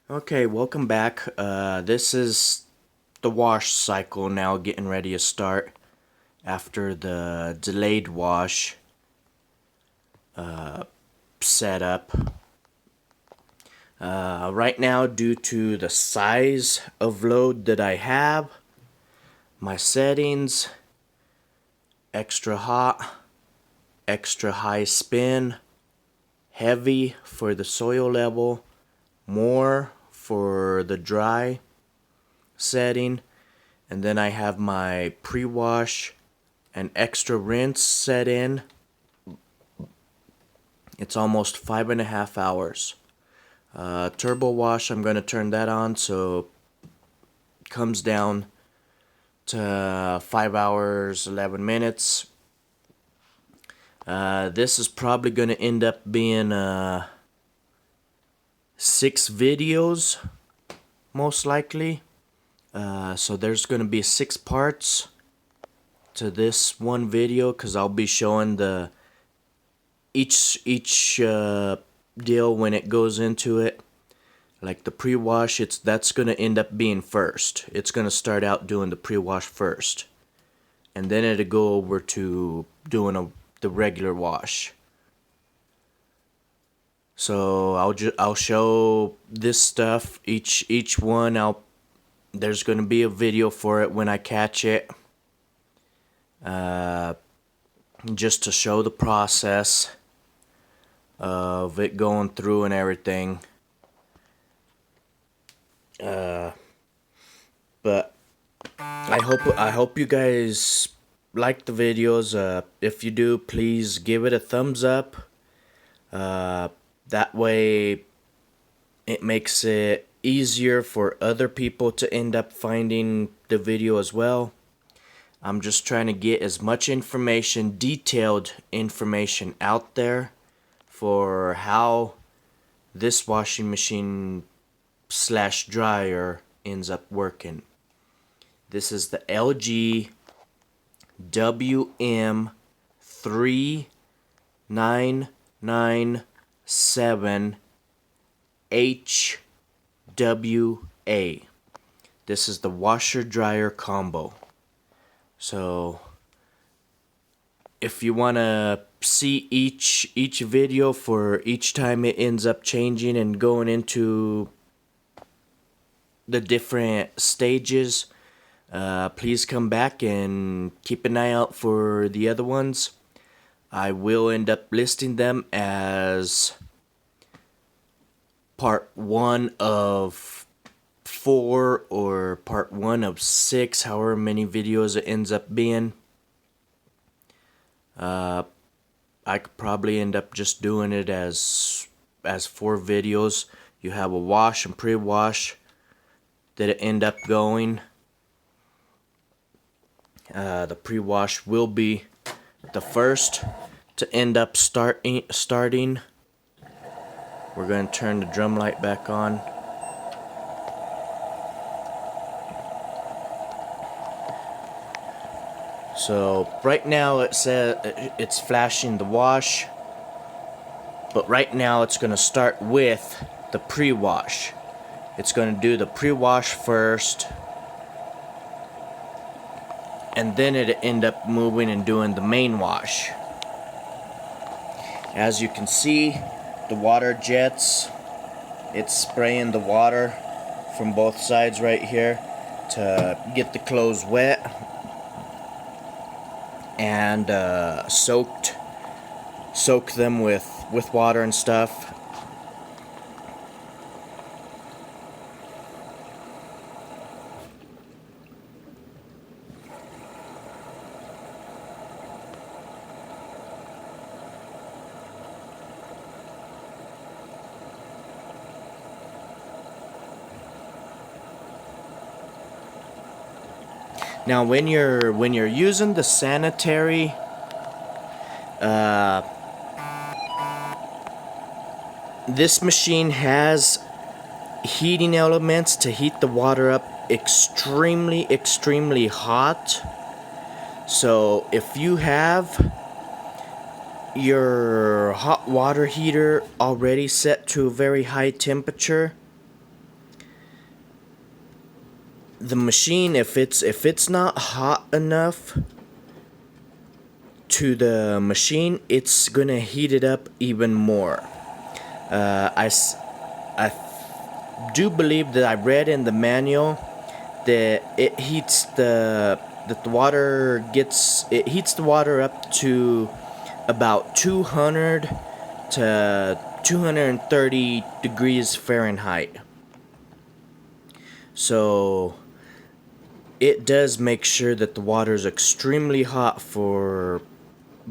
Okay, welcome back. This is the wash cycle now getting ready to start after the delayed wash setup. Right now, due to the size of load that I have, my settings, extra hot, extra high spin, heavy for the soil level, more for the dry setting, and then I have my pre-wash and extra rinse set in. It's almost 5.5 hours. Turbo wash, I'm going to turn that on so it comes down to 5 hours 11 minutes. This is probably going to end up being 6 videos, most likely. So there's going to be 6 parts to this one video, because I'll be showing the each deal when it goes into it. Like the pre-wash, that's going to end up being first. It's going to start out doing the pre-wash first, and then it'll go over to doing the regular wash. So I'll show this stuff, each one. There's going to be a video for it when I catch it, just to show the process of it going through and everything. But I hope you guys like the videos. If you do, please give it a thumbs up. That way it makes it easier for other people to end up finding the video as well. I'm just trying to get as much information, detailed information out there for how this washing machine / dryer ends up working. This is the LG WM3997HWA. This is the washer dryer combo. So if you want to see each video for each time it ends up changing and going into the different stages, please come back and keep an eye out for the other ones. I will end up listing them as part 1 of 4 or part 1 of 6, however many videos it ends up being. I could probably end up just doing it as 4 videos. You have a wash and pre-wash that it end up going. The pre-wash will be the first to end up starting. We're going to turn the drum light back on. So right now it says it's flashing the wash, but right now it's going to start with the pre-wash. It's going to do the pre-wash first, and then it'll end up moving and doing the main wash. As you can see, the water jets, it's spraying the water from both sides right here to get the clothes wet and soak them with water and stuff. Now, when you're using the Sanitary, this machine has heating elements to heat the water up extremely hot. So if you have your hot water heater already set to a very high temperature, the machine, if it's not hot enough to the machine, it's gonna heat it up even more. I do believe that I read in the manual that it heats the water up to about 200 to 230 degrees Fahrenheit. So it does make sure that the water is extremely hot for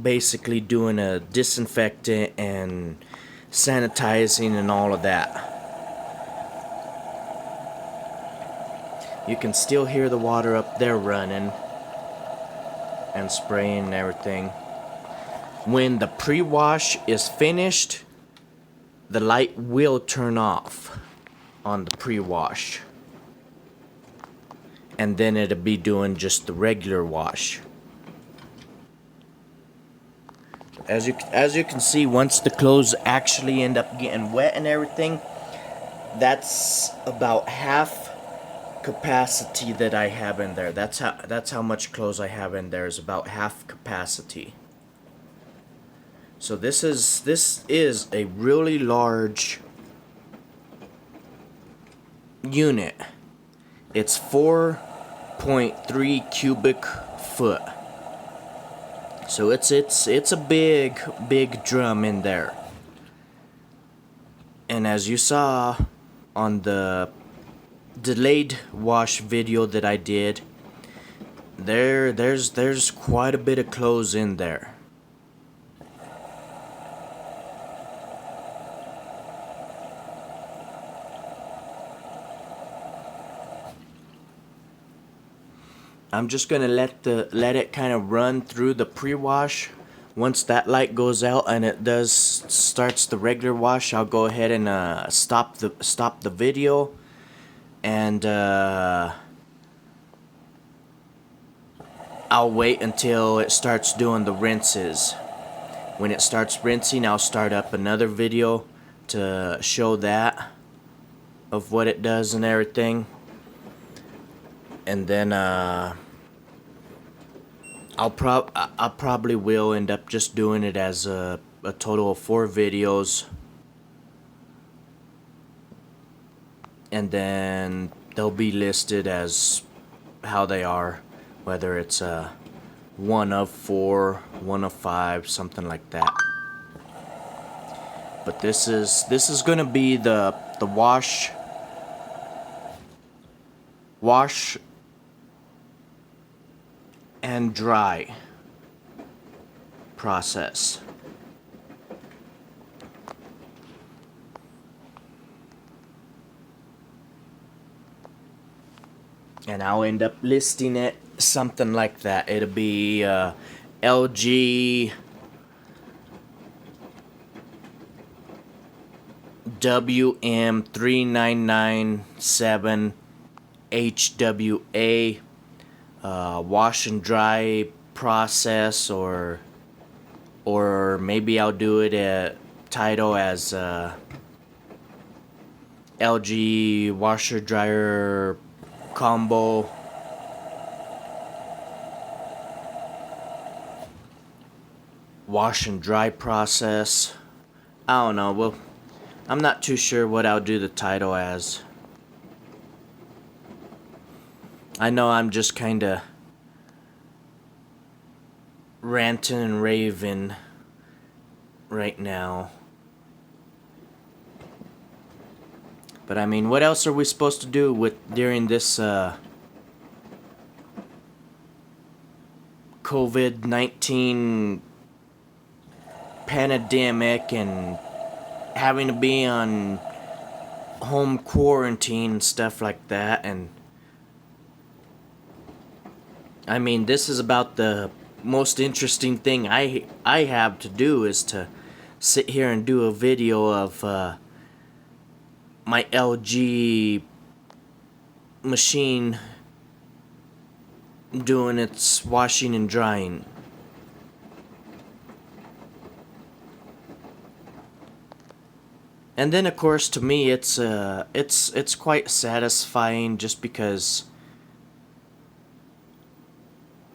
basically doing a disinfectant and sanitizing and all of that. You can still hear the water up there running and spraying and everything. When the pre-wash is finished, the light will turn off on the pre-wash. And then it'll be doing just the regular wash. As you can see, once the clothes actually end up getting wet and everything, that's about half capacity that I have in there. That's how much clothes I have in there, is about half capacity. So this is a really large unit. It's 4.3 cubic foot. So it's a big drum in there. And as you saw on the delayed wash video that I did, there's quite a bit of clothes in there. I'm just gonna let it kind of run through the pre-wash. Once that light goes out and it starts the regular wash, I'll go ahead and stop the video, and I'll wait until it starts doing the rinses. When it starts rinsing, I'll start up another video to show that of what it does and everything. And then I probably will end up just doing it as a total of 4 videos, and then they'll be listed as how they are, whether it's 1 of 4, 1 of 5, something like that. But this is gonna be the wash and dry process. And I'll end up listing it something like that. It'll be LG WM3997 HWA wash and dry process, or maybe I'll do it at title as LG washer dryer combo wash and dry process. I don't know. Well, I'm not too sure what I'll do the title as. I know I'm just kinda ranting and raving right now. But I mean, what else are we supposed to do during this COVID-19 pandemic and having to be on home quarantine and stuff like that? And I mean, this is about the most interesting thing I have to do, is to sit here and do a video of my LG machine doing its washing and drying. And then of course, to me, it's quite satisfying, just because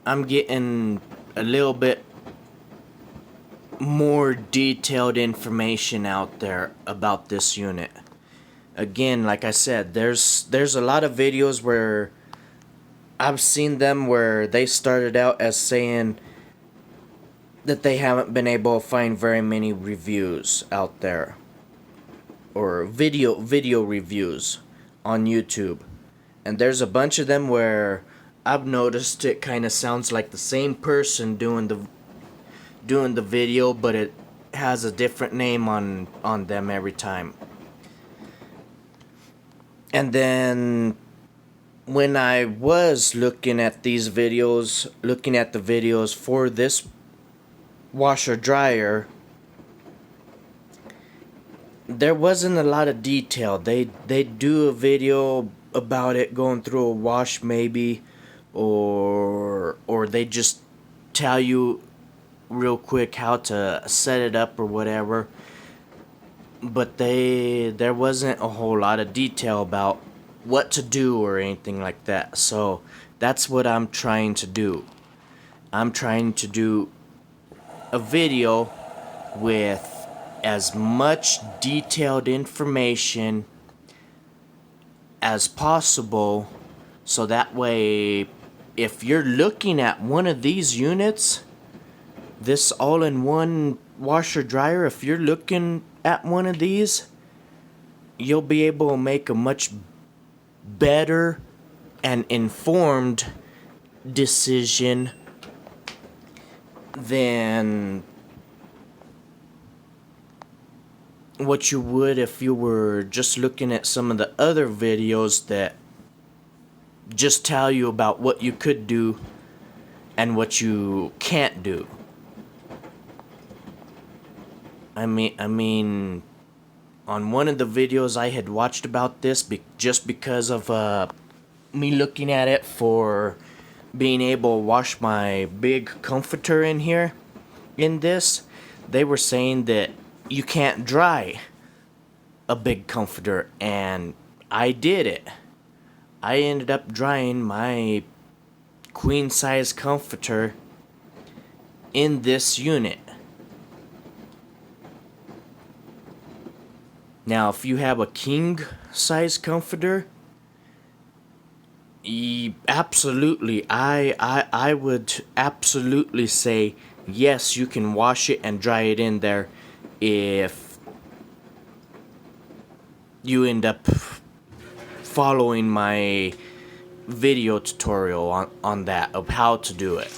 I'm getting a little bit more detailed information out there about this unit. Again, like I said, there's a lot of videos where I've seen them where they started out as saying that they haven't been able to find very many reviews out there, or video reviews on YouTube. And there's a bunch of them where I've noticed it kind of sounds like the same person doing the video, but it has a different name on them every time. And then when I was looking at the videos for this washer dryer, there wasn't a lot of detail. They do a video about it going through a wash maybe, or they just tell you real quick how to set it up or whatever. But there wasn't a whole lot of detail about what to do or anything like that. So that's what I'm trying to do. I'm trying to do a video with as much detailed information as possible, so that way if you're looking at one of these units, this all-in-one washer dryer, if you're looking at one of these, you'll be able to make a much better and informed decision than what you would if you were just looking at some of the other videos that just tell you about what you could do and what you can't do. I mean, on one of the videos I had watched about this, just because of me looking at it for being able to wash my big comforter in here, in this, they were saying that you can't dry a big comforter, and I did it. I ended up drying my queen size comforter in this unit. Now, if you have a king size comforter, absolutely, I would absolutely say yes, you can wash it and dry it in there if you end up following my video tutorial on that, of how to do it.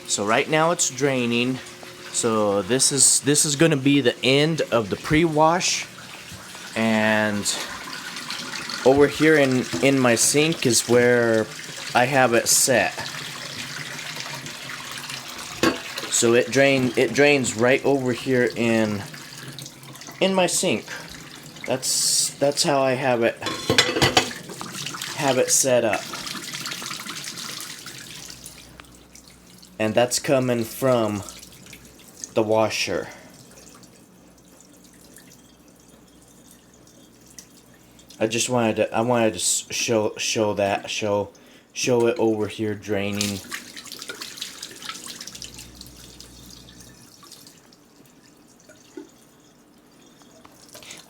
So right now it's draining. So this is going to be the end of the pre-wash, and over here in my sink is where I have it set. So it drains right over here in my sink. That's how I have it set up. And that's coming from the washer. I wanted to show it over here draining.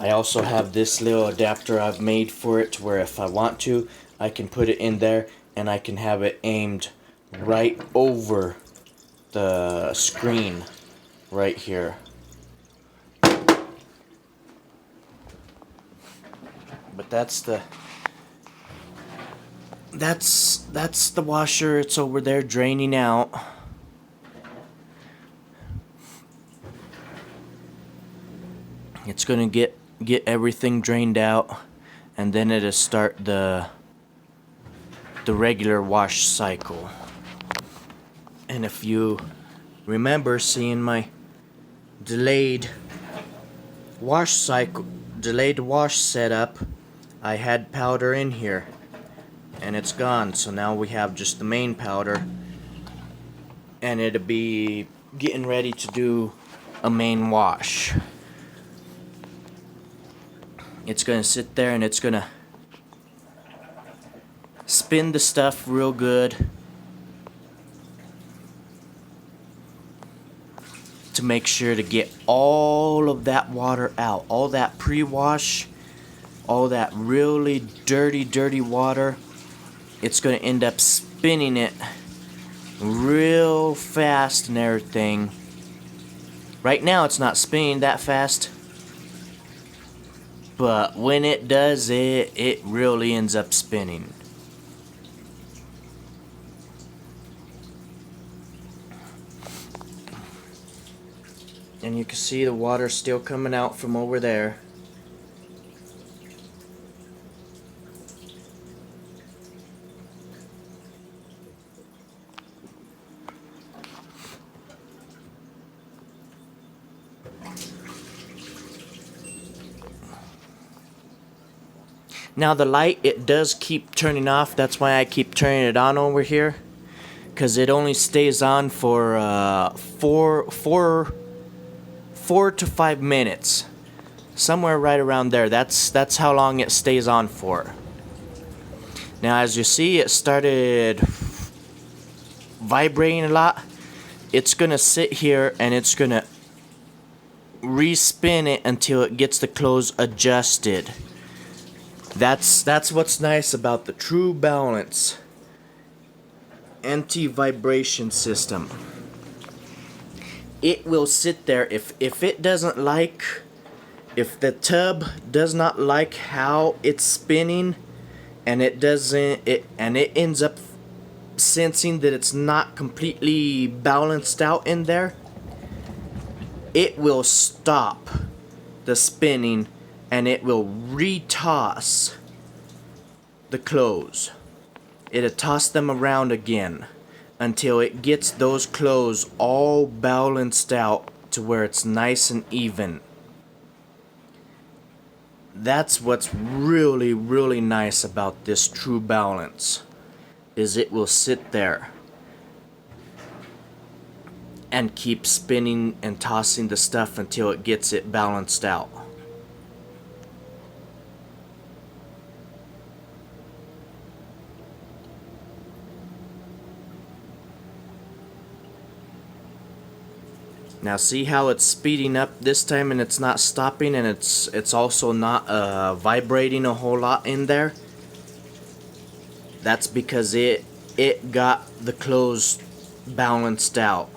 I also have this little adapter I've made for it, to where if I want to, I can put it in there and I can have it aimed right over the screen right here. But that's the washer. It's over there draining out. It's gonna get everything drained out, and then it'll start the regular wash cycle. And if you remember seeing my delayed wash setup, I had powder in here and it's gone, so now we have just the main powder, and it'll be getting ready to do a main wash. It's gonna sit there and it's gonna spin the stuff real good to make sure to get all of that water out, all that pre-wash, all that really dirty water. It's going to end up spinning it real fast and everything. Right now it's not spinning that fast, but when it does, it really ends up spinning. And you can see the water still coming out from over there. Now the light, it does keep turning off. That's why I keep turning it on over here, because it only stays on for 4 to 5 minutes, somewhere right around there. That's how long it stays on for. Now as you see, it started vibrating a lot. It's gonna sit here and it's gonna respin it until it gets the clothes adjusted. That's what's nice about the True Balance anti-vibration system. It will sit there. If it doesn't like, if the tub does not like how it's spinning, and it ends up sensing that it's not completely balanced out in there, it will stop the spinning and it will retoss the clothes. It'll toss them around again until it gets those clothes all balanced out to where it's nice and even. That's what's really, really nice about this True Balance, is it will sit there and keep spinning and tossing the stuff until it gets it balanced out. Now see how it's speeding up this time and it's not stopping, and it's also not vibrating a whole lot in there? That's because it got the clothes balanced out.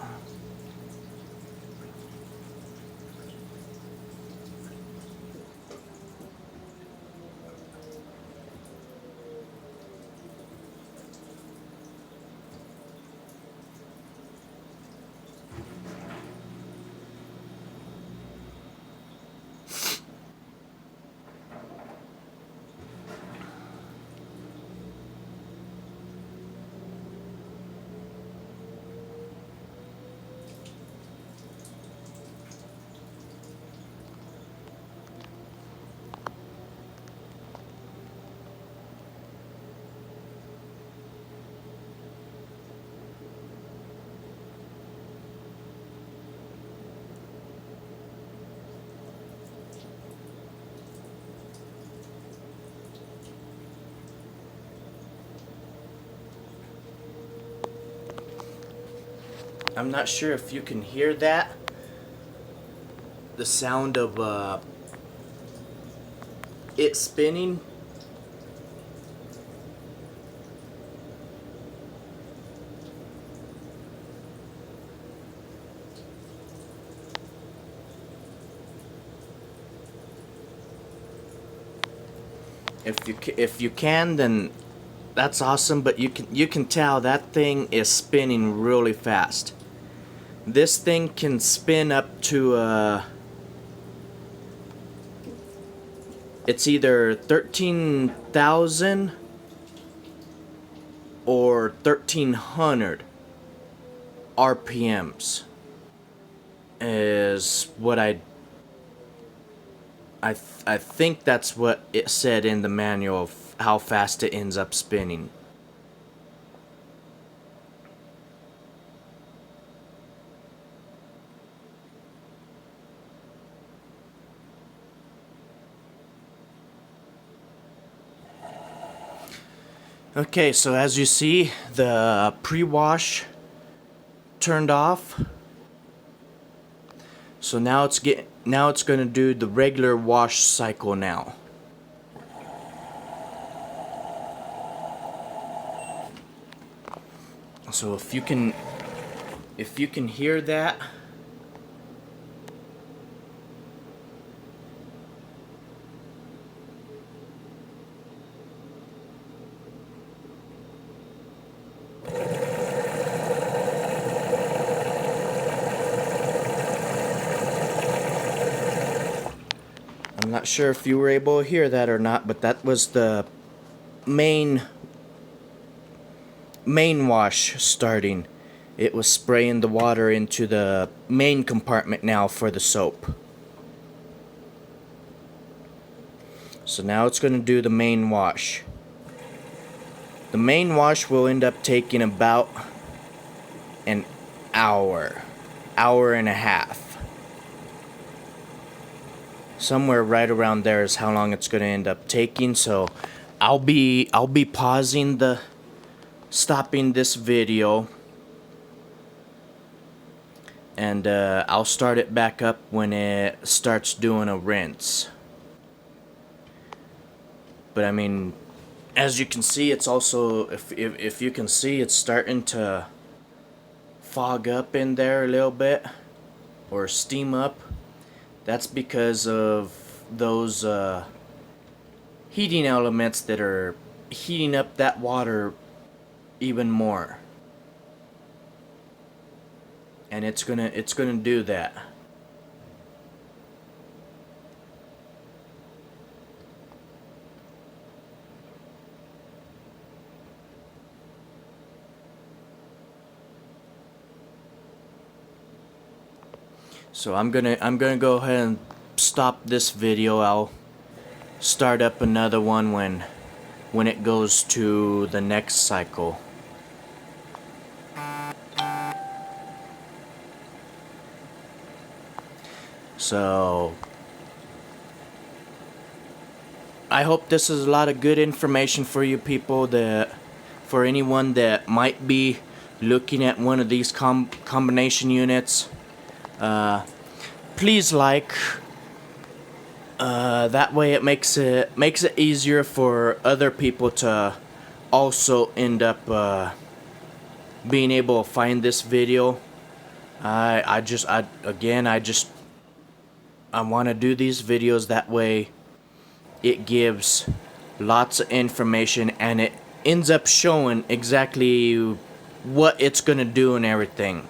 I'm not sure if you can hear that. The sound of it spinning. If you can, then that's awesome, but you can tell that thing is spinning really fast. This thing can spin up to it's either 13,000 or 1,300 RPMs is what I think that's what it said in the manual of how fast it ends up spinning. Okay, so as you see, the pre-wash turned off. So now it's gonna do the regular wash cycle now. So if you can hear that, I'm not sure if you were able to hear that or not, but that was the main wash starting. It was spraying the water into the main compartment now for the soap. So now it's going to do the main wash. The main wash will end up taking about an hour and a half. Somewhere right around there is how long it's going to end up taking. So I'll be pausing stopping this video, and I'll start it back up when it starts doing a rinse. But I mean, as you can see, it's also, if you can see, it's starting to fog up in there a little bit, or steam up. That's because of those heating elements that are heating up that water even more. And it's gonna do that. So I'm gonna go ahead and stop this video. I'll start up another one when it goes to the next cycle. So I hope this is a lot of good information for you people, for anyone that might be looking at one of these combination units. Please like. That way it makes it easier for other people to also end up being able to find this video. I want to do these videos, that way it gives lots of information and it ends up showing exactly what it's gonna do and everything.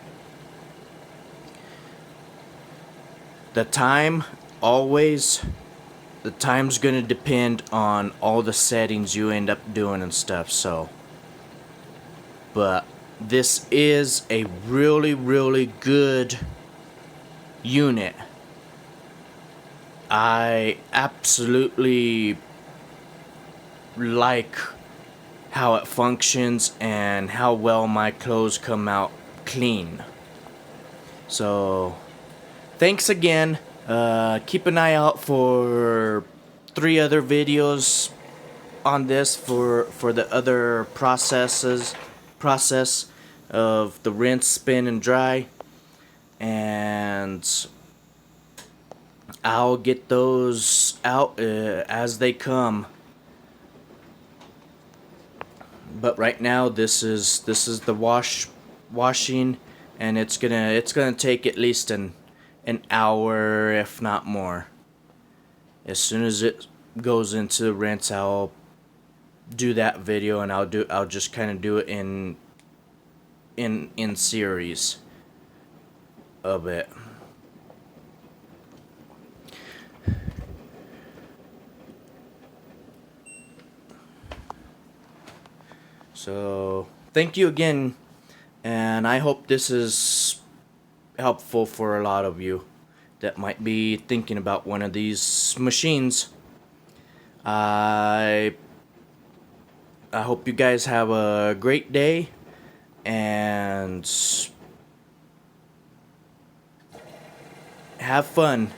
The time's gonna depend on all the settings you end up doing and stuff, so. But this is a really, really good unit. I absolutely like how it functions and how well my clothes come out clean. So thanks again. Keep an eye out for 3 other videos on this for the other process of the rinse, spin, and dry, and I'll get those out as they come. But right now, this is the washing, and it's gonna take at least an hour, if not more. As soon as it goes into the rinse, I'll do that video, and I'll just kind of do it in series of it. So thank you again, and I hope this is helpful for a lot of you that might be thinking about one of these machines. I hope you guys have a great day, and have fun.